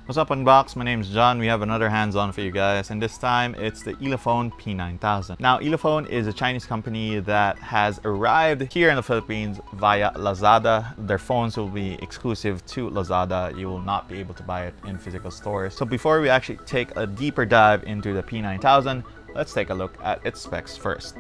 What's up, Unbox? My name is John. We have another hands-on for you guys, and this time it's the Elephone P9000. Now, Elephone is a Chinese company that has arrived here in the Philippines via Lazada. Their phones will be exclusive to Lazada. You will not be able to buy it in physical stores. So before we actually take a deeper dive into the P9000, let's take a look at its specs first.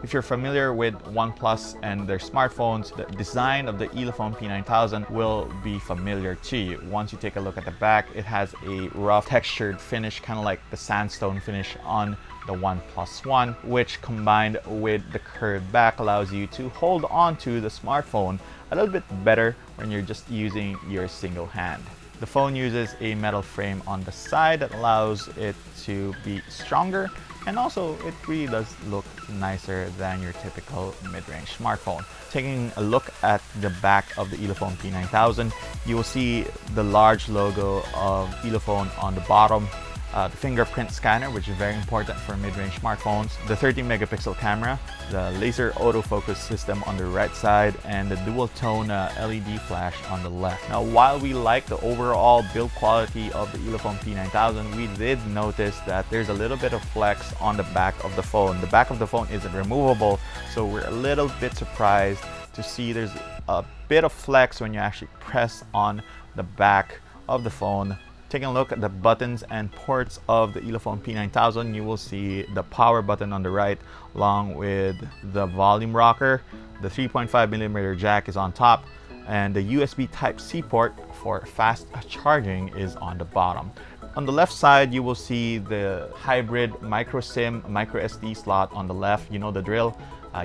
If you're familiar with OnePlus and their smartphones, the design of the Elephone P9000 will be familiar to you. Once you take a look at the back, it has a rough textured finish, kind of like the sandstone finish on the OnePlus One, which combined with the curved back allows you to hold on to the smartphone a little bit better when you're just using your single hand. The phone uses a metal frame on the side that allows it to be stronger, and also it really does look nicer than your typical mid-range smartphone. Taking a look at the back of the Elephone P9000, you will see the large logo of Elephone on the bottom, the fingerprint scanner, which is very important for mid-range smartphones, the 30-megapixel camera, the laser autofocus system on the right side, and the dual-tone LED flash on the left. Now, while we like the overall build quality of the Elephone P9000, we did notice that there's a little bit of flex on the back of the phone. The back of the phone isn't removable, so we're a little bit surprised to see there's a bit of flex when you actually press on the back of the phone. Taking a look at the buttons and ports of the Elephone P9000, you will see the power button on the right along with the volume rocker. The 3.5mm jack is on top, and the USB Type-C port for fast charging is on the bottom. On the left side, you will see the hybrid micro SIM, micro SD slot on the left. You know the drill.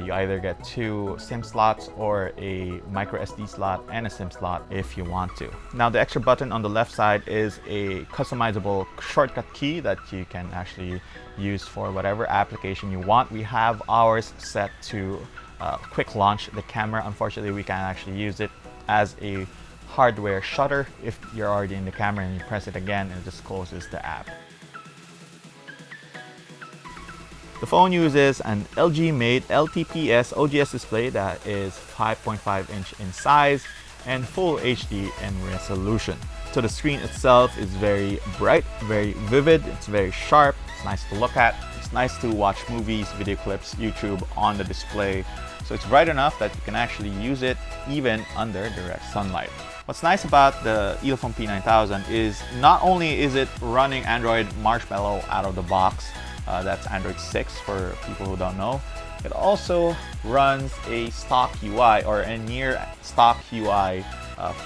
You either get 2 SIM slots or a micro SD slot and a SIM slot if you want to. Now, the extra button on the left side is a customizable shortcut key that you can actually use for whatever application you want. We have ours set to quick launch the camera. Unfortunately, we can't actually use it as a hardware shutter. If you're already in the camera and you press it again, it just closes the app. The phone uses an LG-made LTPS OGS display that is 5.5 inch in size and full HD in resolution. So the screen itself is very bright, very vivid, it's very sharp, it's nice to look at, it's nice to watch movies, video clips, YouTube on the display. So it's bright enough that you can actually use it even under direct sunlight. What's nice about the Elephone P9000 is not only is it running Android Marshmallow out of the box, that's Android 6 for people who don't know. It also runs a stock UI or a near stock UI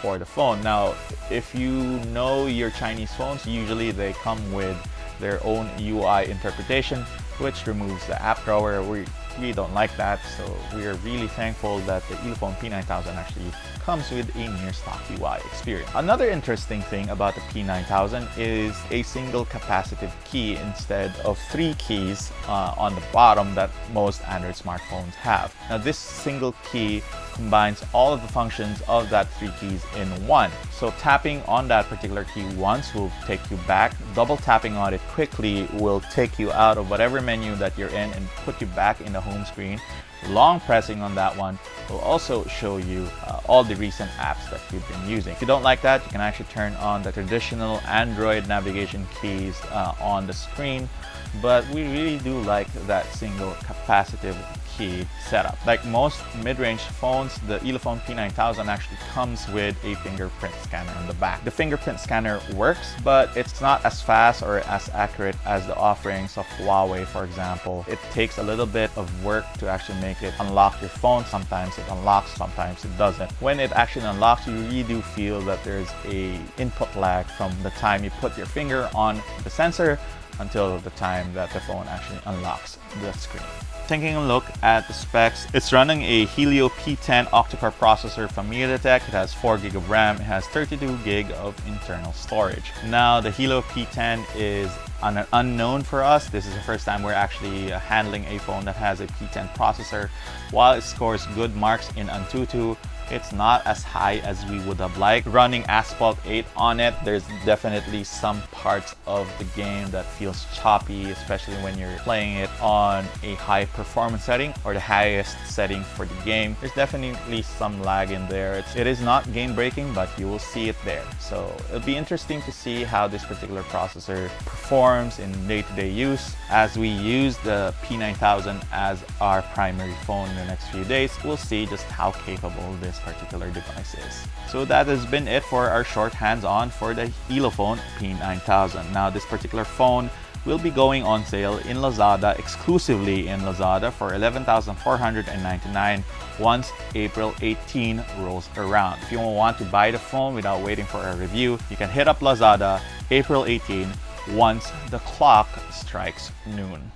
for the phone. Now, if you know your Chinese phones, usually they come with their own UI interpretation, which removes the app drawer. We really don't like that, so we are really thankful that the Elephone P9000 actually comes with a near stock UI experience. Another interesting thing about the P9000 is a single capacitive key instead of 3 keys on the bottom that most Android smartphones have. Now, this single key combines all of the functions of that 3 keys in one. So tapping on that particular key once will take you back. Double tapping on it quickly will take you out of whatever menu that you're in and put you back in the home screen. Long pressing on that one will also show you all the recent apps that you've been using. If you don't like that, you can actually turn on the traditional Android navigation keys on the screen, but we really do like that single capacitive key setup. Like most mid-range phones, the Elephone P9000 actually comes with a fingerprint scanner on the back. The fingerprint scanner works, but it's not as fast or as accurate as the offerings of Huawei, for example. It takes a little bit of work to actually make it unlock your phone. Sometimes it unlocks, sometimes it doesn't. When it actually unlocks, you really do feel that there's a input lag from the time you put your finger on the sensor until the time that the phone actually unlocks the screen. Taking a look at the specs, it's running a Helio P10 octa-core processor from MediaTek. It has 4GB of RAM, it has 32GB of internal storage. Now, the Helio P10 is an unknown for us. This is the first time we're actually handling a phone that has a P10 processor. While it scores good marks in Antutu, It's not as high as we would have liked. Running Asphalt 8 on it, there's definitely some parts of the game that feels choppy, especially when you're playing it on a high performance setting or the highest setting for the game. There's definitely some lag in there. It is not game breaking, but you will see it there. So it'll be interesting to see how this particular processor performs in day-to-day use. As we use the P9000 as our primary phone in the next few days, we'll see just how capable this particular device is. So that has been it for our short hands-on for the Elephone P9000. Now this particular phone will be going on sale in Lazada, exclusively in Lazada, for $11,499 once April 18 rolls around. If you want to buy the phone without waiting for a review, you can hit up Lazada April 18 once the clock strikes noon.